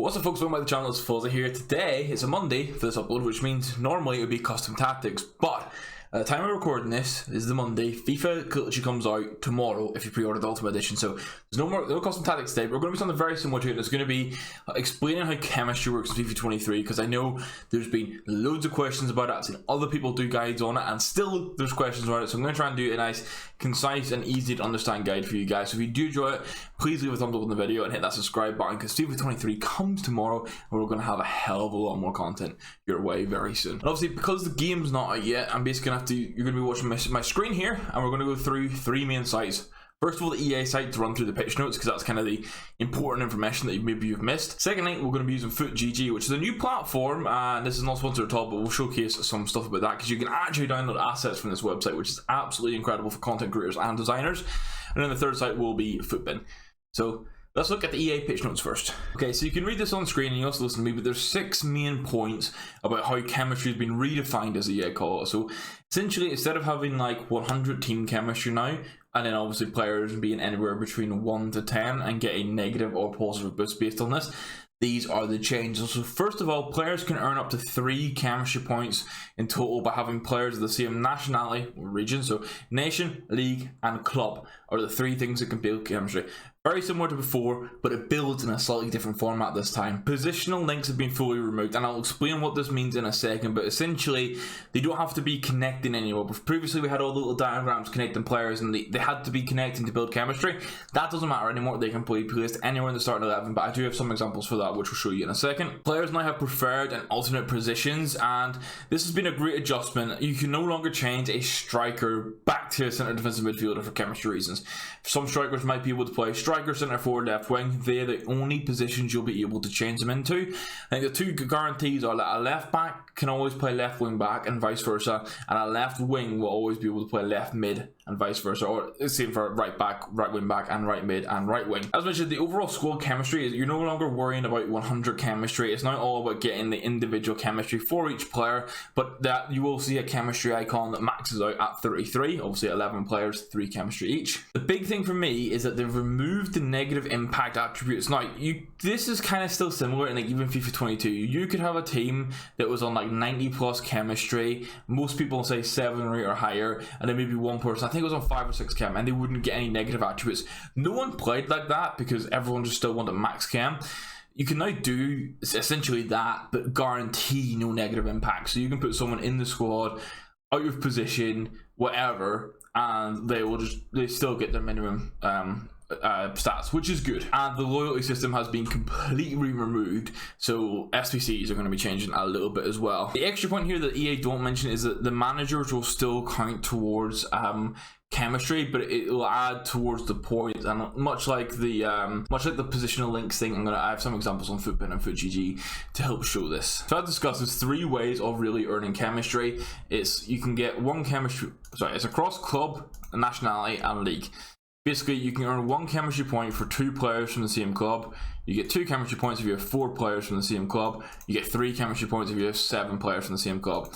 What's up folks, welcome back to the channel. It's Fuzzy here. Today is a Monday for this upload, which means normally it would be custom tactics, but at the time of recording this is the Monday. FIFA literally comes out tomorrow if you pre-order the Ultimate Edition, so there's no custom tactics today. We're going to be something very similar to it. It's going to be explaining how chemistry works in FIFA 23, because I know there's been loads of questions about it. I've seen other people do guides on it and still there's questions about it, so I'm going to try and do a nice, concise and easy to understand guide for you guys. So if you do enjoy it, please leave a thumbs up on the video and hit that subscribe button, because FIFA 23 comes tomorrow and we're going to have a hell of a lot more content your way very soon. And obviously, because the game's not out yet, I'm basically going to have to, you're going to be watching my screen here, and we're going to go through three main sites. First of all, the EA site to run through the pitch notes, because that's kind of the important information that maybe you've missed. Secondly, we're going to be using FUT, which is a new platform, and this is not sponsored at all, but we'll showcase some stuff about that, because you can actually download assets from this website, which is absolutely incredible for content creators and designers. And then the third site will be FUTbin. So let's look at the EA pitch notes first. Okay, so you can read this on screen and you also listen to me, but there's 6 main points about how chemistry has been redefined, as EA call it. So essentially, instead of having like 100 team chemistry now, and then obviously players being anywhere between 1 to 10 and getting negative or positive boosts based on this, these are the changes. So first of all, players can earn up to 3 chemistry points in total by having players of the same nationality or region. So nation, league and club are the 3 things that can build chemistry. Very similar to before, but it builds in a slightly different format this time. Positional links have been fully removed, and I'll explain what this means in a second, but essentially they don't have to be connecting anymore. But previously we had all the little diagrams connecting players, and they had to be connecting to build chemistry. That doesn't matter anymore. They can be placed anywhere in the starting 11, but I do have some examples for that, which we'll show you in a second. Players now have preferred and alternate positions, and this has been a great adjustment. You can no longer change a striker back to a centre defensive midfielder for chemistry reasons. Some strikers might be able to play striker, centre forward, left wing. They're the only positions you'll be able to change them into. I think the 2 guarantees are that a left back can always play left wing back and vice versa, and a left wing will always be able to play left mid and vice versa, or same for right back, right wing back, and right mid and right wing. As mentioned, the overall squad chemistry is, you're no longer worrying about 100 chemistry. It's now all about getting the individual chemistry for each player, but that you will see a chemistry icon that maxes out at 33. Obviously 11 players, 3 chemistry each. The big thing for me is that they've removed the negative impact attributes. Now this is kind of still similar in like even FIFA 22. You could have a team that was on like 90 plus chemistry, most people say 7 or higher, and then maybe one person, I think it was on 5 or 6 chem, and they wouldn't get any negative attributes. No one played like that because everyone just still wanted max chem. You can now do essentially that, but guarantee no negative impact. So you can put someone in the squad, out of position, whatever, and they still get their minimum stats, which is good. And the loyalty system has been completely removed, so SBCs are going to be changing a little bit as well. The extra point here that EA don't mention is that the managers will still count towards chemistry, but it will add towards the points, and much like the positional links thing, I have some examples on FUTbin and FUT to help show this. So I've discussed there's 3 ways of really earning chemistry. You can get it's across club, nationality and league. Basically, you can earn 1 chemistry point for 2 players from the same club. You get 2 chemistry points if you have 4 players from the same club. You get 3 chemistry points if you have 7 players from the same club.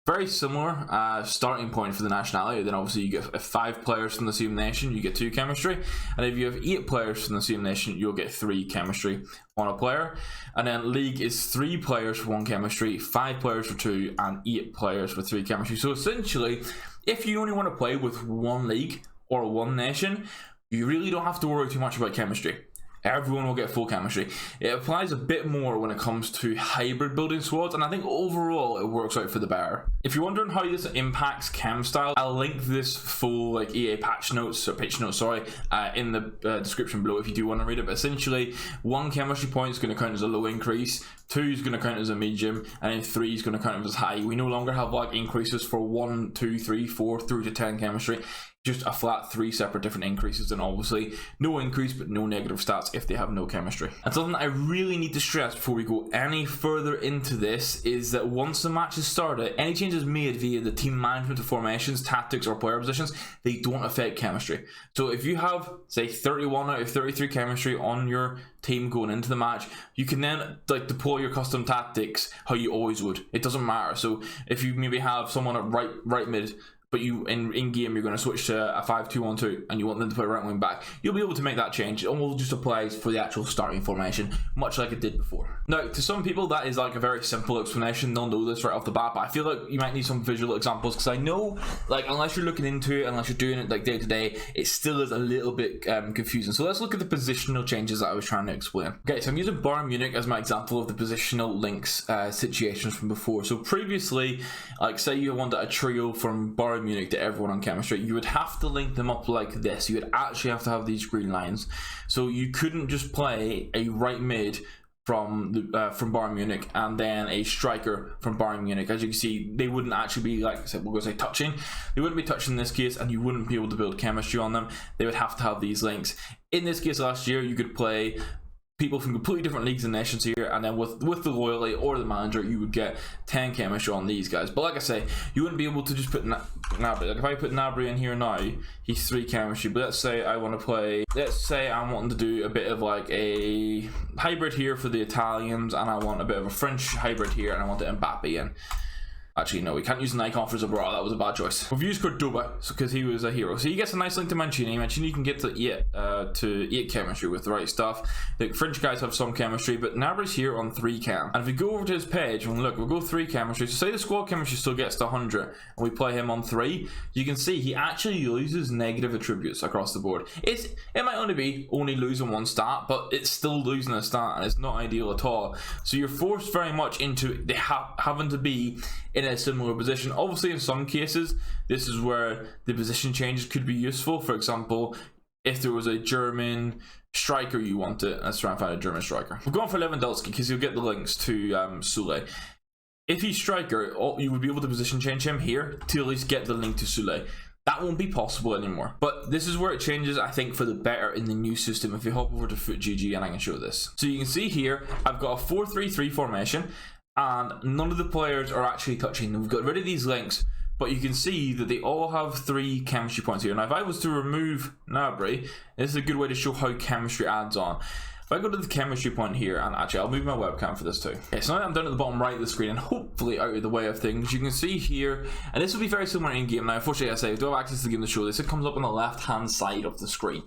Very similar starting point for the nationality. Then obviously you get 5 players from the same nation, you get 2 chemistry. And if you have 8 players from the same nation, you'll get 3 chemistry on a player. And then league is 3 players for 1 chemistry, 5 players for 2, and 8 players for 3 chemistry. So essentially, if you only want to play with 1 league or 1 nation, you really don't have to worry too much about chemistry. Everyone will get full chemistry. It applies a bit more when it comes to hybrid building squads, and I think overall it works out for the better. If you're wondering how this impacts chem style, I'll link this full EA pitch notes in the description below if you do want to read it. But essentially, 1 chemistry point is going to count as a low increase, 2 is going to count as a medium, and then 3 is going to count as high. We no longer have like increases for 1, 2, 3, 4 through to 10 chemistry. Just a flat 3 separate different increases, and obviously no increase but no negative stats if they have no chemistry. And something I really need to stress before we go any further into this is that once the match is started, any changes made via the team management of formations, tactics or player positions, they don't affect chemistry. So if you have say 31 out of 33 chemistry on your team going into the match, you can then deploy your custom tactics how you always would. It doesn't matter. So if you maybe have someone at right mid but you in game you're going to switch to a 5-2-1-2 and you want them to play right wing back, you'll be able to make that change. It all just applies for the actual starting formation, much like it did before. Now, to some people that is like a very simple explanation, they'll know this right off the bat, but I feel like you might need some visual examples, because I know, like, unless you're looking into it, unless you're doing it like day to day, it still is a little bit confusing. So let's look at the positional changes that I was trying to explain. Okay, so I'm using Bayern Munich as my example of the positional links situations from before. So previously, like, say you wanted a trio from Bayern Munich to everyone on chemistry, you would have to link them up like this. You would actually have to have these green lines, so you couldn't just play a right mid from Bayern Munich and then a striker from Bayern Munich. As you can see, they wouldn't actually be, like I said, we're going to say touching. They wouldn't be touching in this case, and you wouldn't be able to build chemistry on them. They would have to have these links. In this case last year, you could play people from completely different leagues and nations here, and then with the loyalty or the manager, you would get 10 chemistry on these guys. But like I say, you wouldn't be able to just put Gnabry. Like if I put Gnabry in here now, he's 3 chemistry. But let's say I want to play, let's say I'm wanting to do a bit of like a hybrid here for the Italians, and I want a bit of a French hybrid here, and I want the Mbappe in. Actually, no, we can't use an icon for Zabara. That was a bad choice. We've used Cordoba because he was a hero. So he gets a nice link to Mancini. Mancini can get to 8 chemistry with the right stuff. The French guys have some chemistry, but Gnabry's here on 3 chem. And if we go over to his page and look, we'll go 3 chemistry. So say the squad chemistry still gets to 100, and we play him on 3. You can see he actually loses negative attributes across the board. It might only be losing 1 stat, but it's still losing a stat, and it's not ideal at all. So you're forced very much into having to be in a similar position. Obviously, in some cases, this is where the position changes could be useful. For example, if there was a German striker you wanted, let's try and find a German striker. We're going for Lewandowski because you'll get the links to Sule. If he's striker, you would be able to position change him here to at least get the link to Sule. That won't be possible anymore. But this is where it changes, I think, for the better in the new system. If you hop over to FUT and I can show this. So you can see here, I've got a 4-3-3 formation, and none of the players are actually touching. We've got rid of these links, but you can see that they all have 3 chemistry points here. Now, if I was to remove Gnabry, this is a good way to show how chemistry adds on. If I go to the chemistry point here, and actually I'll move my webcam for this too. Okay, so now I'm down at the bottom right of the screen and hopefully out of the way of things, you can see here, and this will be very similar in game. Now, unfortunately, I say I don't have access to the game to show this. It comes up on the left hand side of the screen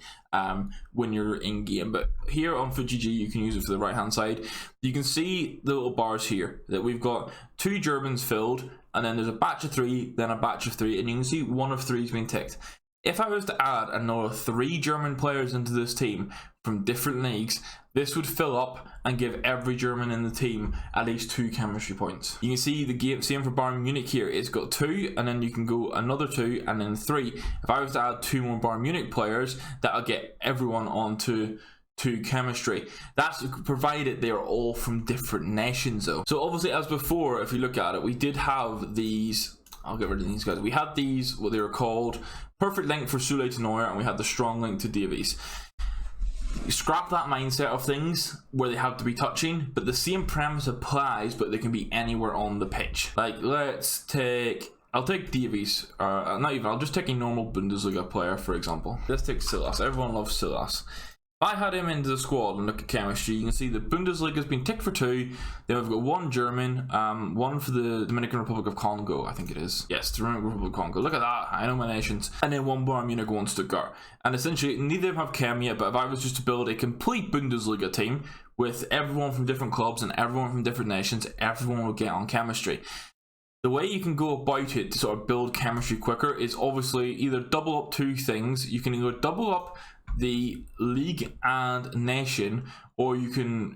when you're in game, but here on FUT, you can use it for the right hand side. You can see the little bars here that we've got 2 Germans filled, and then there's a batch of 3, then a batch of 3, and you can see 1 of 3 has been ticked. If I was to add another 3 German players into this team from different leagues, this would fill up and give every German in the team at least 2 chemistry points. You can see the game, same for Bayern Munich here, it's got 2, and then you can go another 2, and then 3. If I was to add 2 more Bayern Munich players, that'll get everyone onto 2 chemistry. That's provided they're all from different nations though. So obviously, as before, if you look at it, we did have these, I'll get rid of these guys. We had these, what they were called, perfect link for Sule to Neuer, and we had the strong link to Davies. You scrap that mindset of things where they have to be touching, but the same premise applies, but they can be anywhere on the pitch. Like, I'll take Davies, I'll just take a normal Bundesliga player, for example. Let's take Silas. Everyone loves Silas. If I had him into the squad and look at chemistry, you can see the Bundesliga has been ticked for 2. Then we've got 1 German, 1 for the Dominican Republic of Congo, I think it is. Yes, the Dominican Republic of Congo. Look at that, I know my nations. And then 1 Bayern Munich, 1 Stuttgart. And essentially, neither of them have chem yet, but if I was just to build a complete Bundesliga team with everyone from different clubs and everyone from different nations, everyone would get on chemistry. The way you can go about it to sort of build chemistry quicker is obviously either double up 2 things. You can either double up the league and nation, or you can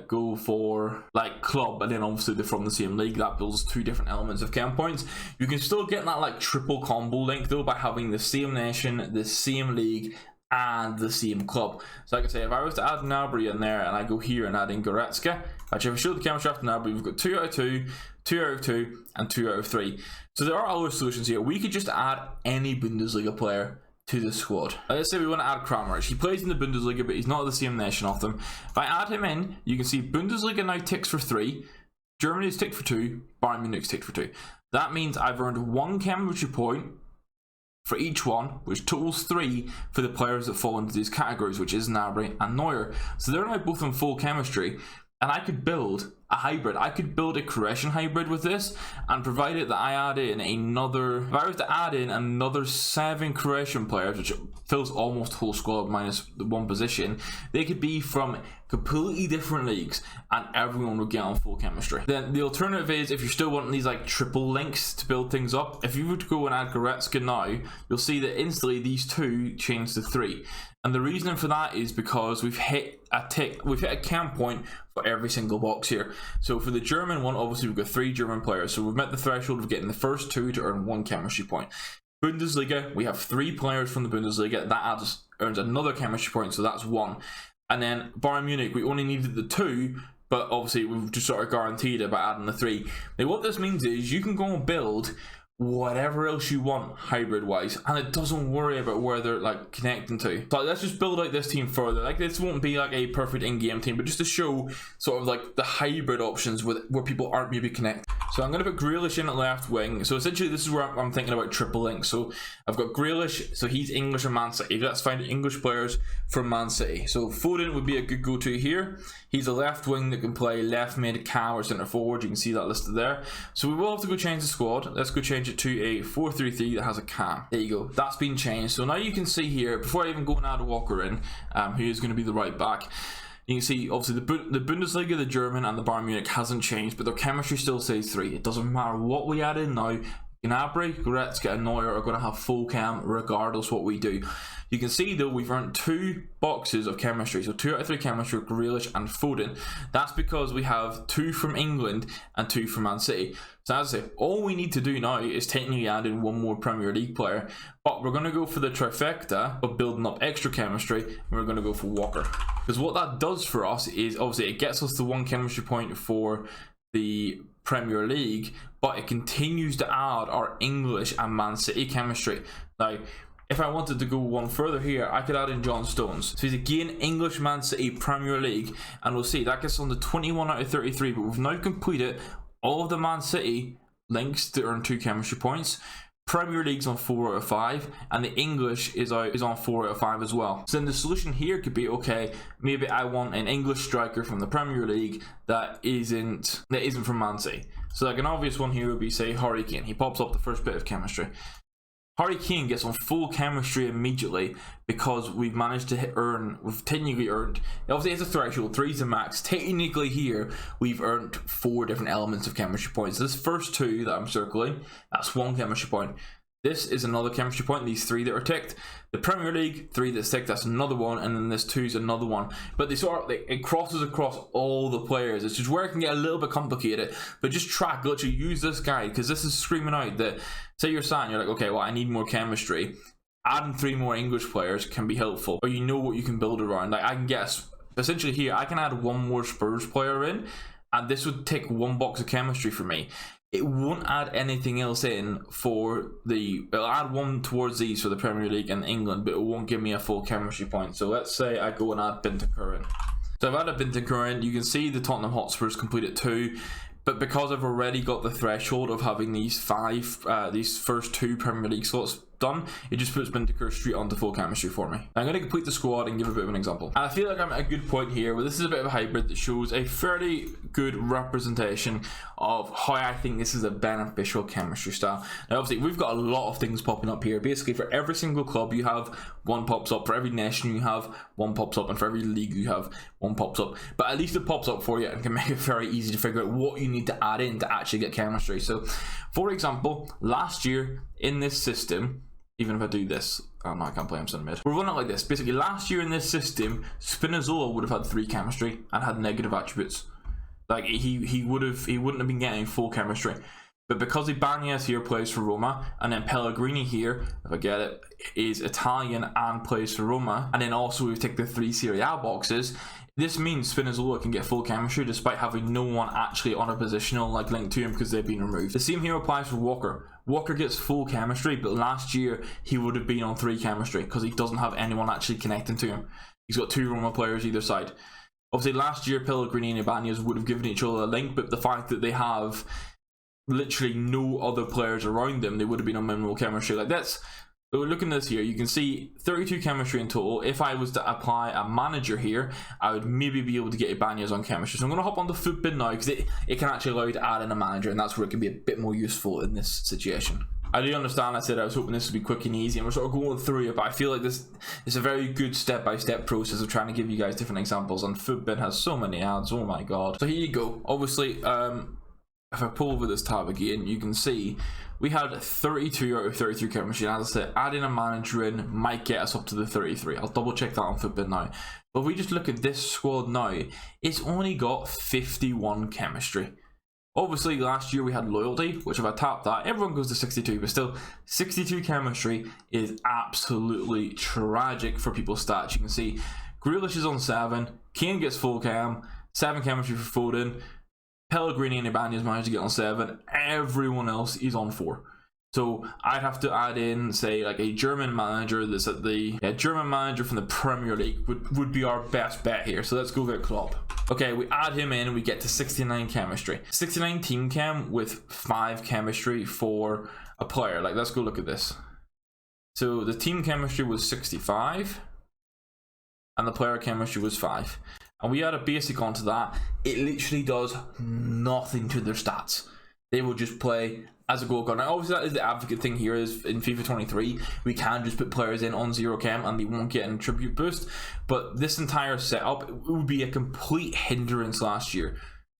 go for like club, and then obviously they're from the same league. That builds 2 different elements of chem points. You can still get that like triple combo link though by having the same nation, the same league, and the same club. So like I say, if I was to add Gnabry in there and I go here and add in Goretzka, actually if I show the chemistry after Gnabry, we've got 2 out of 2, 2 out of 2, and 2 out of 3. So there are other solutions here. We could just add any Bundesliga player to the squad. Let's say we want to add Kramaric. He plays in the Bundesliga, but he's not the same nation of them. If I add him in, you can see Bundesliga now ticks for 3, Germany's ticked for 2, Bayern Munich's ticked for 2. That means I've earned 1 chemistry point for each one, which totals 3 for the players that fall into these categories, which is Gnabry and Neuer. So they're now both in full chemistry. and I could build a hybrid. I could build a Croatian hybrid with this, and provided that I add in another, if I was to add in another 7 Croatian players, which fills almost whole squad minus the one position, they could be from completely different leagues and everyone would get on full chemistry. Then the alternative is, if you're still wanting these like triple links to build things up, if you were to go and add Goretzka now, you'll see that instantly these 2 change to 3. And the reason for that is because we've hit a count point for every single box here. So for the German one, obviously we've got 3 German players, so we've met the threshold of getting the first 2 to earn 1 chemistry point. Bundesliga, we have 3 players from the Bundesliga, that earns another chemistry point, so that's 1. And then Bayern Munich, we only needed the 2, but obviously we've just sort of guaranteed it by adding the 3. Now what this means is you can go and build whatever else you want hybrid wise, and it doesn't worry about where they're like connecting to. So let's just build out this team further. Like, this won't be like a perfect in-game team, but just to show sort of like the hybrid options where people aren't maybe connected. So I'm going to put Grealish in at left wing. So essentially this is where I'm thinking about triple links. So I've got Grealish, so he's English and Man City. Let's find English players from Man City. So Foden would be a good go-to here. He's a left wing that can play left mid, cam, or centre forward. You can see that listed there. So we will have to go change the squad. Let's go change it to a 4-3-3 that has a cam. There you go. That's been changed. So now you can see here, before I even go and add Walker in, who is going to be the right back, you can see obviously the Bundesliga, the German, and the Bayern Munich hasn't changed, but their chemistry still says 3. It doesn't matter what we add in now. Gnabry, Goretzka, and Neuer are going to have full cam regardless what we do. You can see though we've earned 2 boxes of chemistry, so 2 out of 3 chemistry with Grealish and Foden. That's because we have 2 from England and 2 from Man City. So as I say, all we need to do now is technically add in 1 more Premier League player, but we're going to go for the trifecta of building up extra chemistry, and we're going to go for Walker. Because what that does for us is obviously it gets us the 1 chemistry point for the Premier League, but it continues to add our English and Man City chemistry. Now, if I wanted to go one further here, I could add in John Stones. So he's again English, Man City, Premier League, and we'll see that gets on the 21 out of 33, but we've now completed all of the Man City links to earn 2 chemistry points. Premier League's on 4 out of 5, and the English is on 4 out of 5 as well. So then the solution here could be, okay, maybe I want an English striker from the Premier League that isn't from Man City. So like an obvious one here would be, say, Harry Kane. He pops up the first bit of chemistry. Harry Kane gets on full chemistry immediately because we've managed to we've technically earned, obviously it's a threshold, 3's the max. Technically here, we've earned 4 different elements of chemistry points. This first 2 that I'm circling, that's 1 chemistry point. This is another chemistry point, these 3 that are ticked. The Premier League, 3 that's ticked, that's another one, and then this 2 is another one. But they sort of, it crosses across all the players. It's just where it can get a little bit complicated, but just track, literally use this guide, because this is screaming out that, say you're sat and you're like, okay, well I need more chemistry. Adding 3 more English players can be helpful, or you know what you can build around. Like I can guess, essentially here, I can add 1 more Spurs player in, and this would tick 1 box of chemistry for me. It won't add anything else in for it'll add 1 towards these for the Premier League and England, but it won't give me a full chemistry point. So let's say I go and add Bentancur in. So I've added Bentancur in. You can see the Tottenham Hotspurs completed 2, but because I've already got the threshold of having these first 2 Premier League slots done, it just puts Bentancur straight onto full chemistry for me. I'm going to complete the squad and give a bit of an example. And I feel like I'm at a good point here where this is a bit of a hybrid that shows a fairly good representation of how I think this is a beneficial chemistry style. Now obviously we've got a lot of things popping up here. Basically for every single club you have 1 pops up, for every nation you have 1 pops up, and for every league you have 1 pops up. But at least it pops up for you and can make it very easy to figure out what you need to add in to actually get chemistry. So for example, last year in this system, even if I do this, oh no, I can't play him center mid. We're running it like this. Basically, last year in this system, Spinazzola would have had 3 chemistry and had negative attributes. Like he wouldn't have been getting full chemistry. But because Ibanez here plays for Roma, and then Pellegrini here, if I get it, is Italian and plays for Roma, and then also we take the 3 Serie A boxes, this means Spinazzola can get full chemistry despite having no one actually on a positional like link to him because they've been removed. The same here applies for Walker. Walker gets full chemistry, but last year he would have been on 3 chemistry because he doesn't have anyone actually connecting to him. He's got 2 Roma players either side. Obviously last year Pellegrini and Ibanez would have given each other a link, but the fact that they have literally no other players around them, they would have been on minimal chemistry. Like So looking at this here, you can see 32 chemistry in total. If I was to apply a manager here, I would maybe be able to get Ibanez on chemistry. So I'm going to hop on the FUT bin now, because it can actually allow you to add in a manager, and that's where it can be a bit more useful in this situation. I do understand I said I was hoping this would be quick and easy, and we're sort of going through it, but I feel like this is a very good step-by-step process of trying to give you guys different examples, and FUT bin has so many ads, oh my god. So here you go. Obviously, if I pull over this tab again, you can see we had 32 out of 33 chemistry, and as I said, adding a manager in might get us up to the 33. I'll double check that on FUT bin now. But if we just look at this squad now, it's only got 51 chemistry. Obviously, last year we had loyalty, which if I tap that, everyone goes to 62, but still, 62 chemistry is absolutely tragic for people's stats. You can see Grealish is on 7, Kane gets full chem, 7 chemistry for Foden, Pellegrini and Ibanez managed to get on 7, everyone else is on 4. So I'd have to add in, say, like a German manager that's at the German manager from the Premier League would be our best bet here. So let's go get Klopp. Okay, we add him in and we get to 69 chemistry. 69 team chem with 5 chemistry for a player. Like, let's go look at this. So the team chemistry was 65 and the player chemistry was 5. And we add a basic onto that, it literally does nothing to their stats. They will just play as a goal guard. Now, obviously, that is the advocate thing here, is in FIFA 23, we can just put players in on 0 chem and they won't get an attribute boost. But this entire setup, it would be a complete hindrance last year.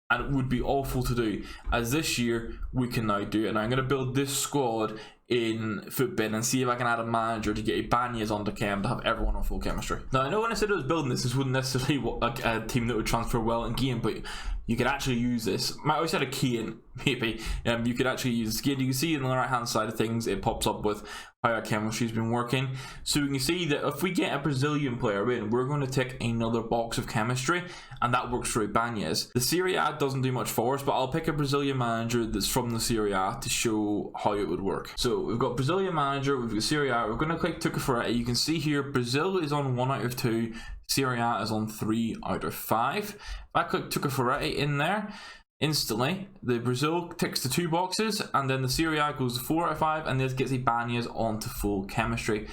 And it would be awful to do, as this year we can now do it. And I'm going to build this squad in FUT bin and see if I can add a manager to get Ibanez onto chem to have everyone on full chemistry. Now, I know when I said I was building this wouldn't necessarily like a team that would transfer well in game, but you could actually use this. I always had a key in, maybe. You could actually use this again. You can see on the right hand side of things, it pops up with how our chemistry has been working. So you can see that if we get a Brazilian player in, we're going to tick another box of chemistry, and that works for Ibanez. The Serie A doesn't do much for us, but I'll pick a Brazilian manager that's from the Serie A to show how it would work. So we've got Brazilian manager, we've got Serie A, we're going to click Tucaferretti. You can see here Brazil is on 1 out of 2, Serie A is on 3 out of 5. If I click Tucaferretti in there, instantly the Brazil ticks the 2 boxes, and then the Serie A goes to 4 out of 5, and this gets Ibanez onto full chemistry.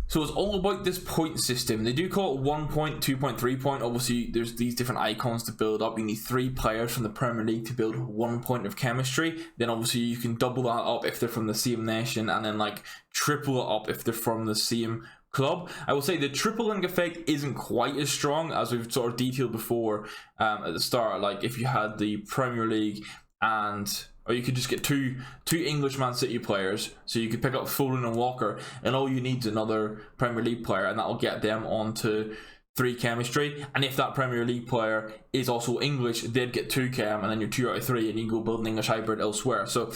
So it's all about this point system. They do call it 1 point, 2 point, 3 point. Obviously, there's these different icons to build up. You need 3 players from the Premier League to build 1 point of chemistry. Then obviously you can double that up if they're from the same nation, and then like triple it up if they're from the same club. I will say the triple link effect isn't quite as strong as we've sort of detailed before at the start. Like if you had the Premier League or you could just get two English Man City players, so you could pick up Foden and Walker, and all you need is another Premier League player, and that'll get them onto 3 chemistry. And if that Premier League player is also English, they'd get 2 chem, and then you're 2 out of 3, and you can go build an English hybrid elsewhere. So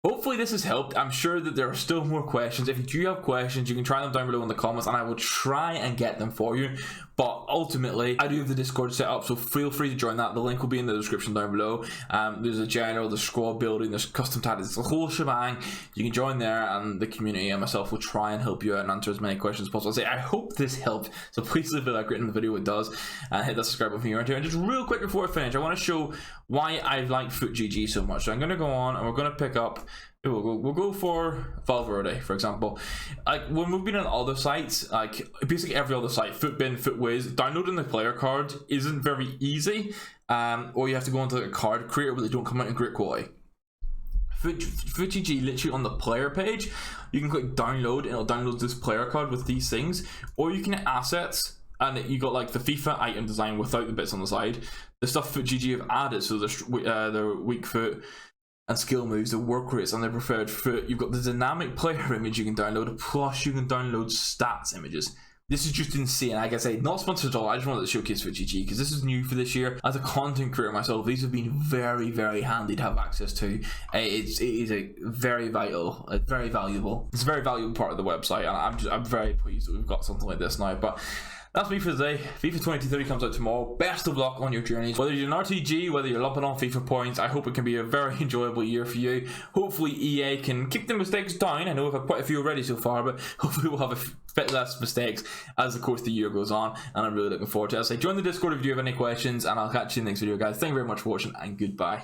hopefully this has helped. I'm sure that there are still more questions. If you do have questions, you can try them down below in the comments, and I will try and get them for you. But ultimately, I do have the Discord set up, so feel free to join that. The link will be in the description down below. There's a general, there's squad building, there's custom tactics, the whole shebang. You can join there, and the community and myself will try and help you out and answer as many questions as possible. I hope this helped, so please leave a like in the video if it does, and hit that subscribe button around here. And just real quick before I finish, I want to show why I like FUT so much. So I'm going to go on, and we're going to pick up, we'll go for Valverde, for example. Like when we've been on other sites, like basically every other site, FUTBin, FUTWiz, downloading the player card isn't very easy, or you have to go into a card creator where they don't come out in great quality. FUTGG, literally on the player page, you can click download, and it'll download this player card with these things, or you can hit assets, and you got like the FIFA item design without the bits on the side. The stuff FUTGG have added, so their weak foot and skill moves, the work rates, and their preferred foot. You've got the dynamic player image you can download, plus you can download stats images. This is just insane. Like I say, not sponsored at all. I just wanted to showcase FUTGG because this is new for this year. As a content creator myself, these have been very, very handy to have access to. It is a very vital, very valuable. It's a very valuable part of the website, and I'm very pleased that we've got something like this now. But that's me for today. FIFA 2030 comes out tomorrow. Best of luck on your journeys. Whether you're an RTG, whether you're lumping on FIFA points, I hope it can be a very enjoyable year for you. Hopefully EA can keep the mistakes down. I know we've had quite a few already so far, but hopefully we'll have a bit less mistakes as the course of the year goes on, and I'm really looking forward to it. So join the Discord if you have any questions, and I'll catch you in the next video, guys. Thank you very much for watching, and goodbye.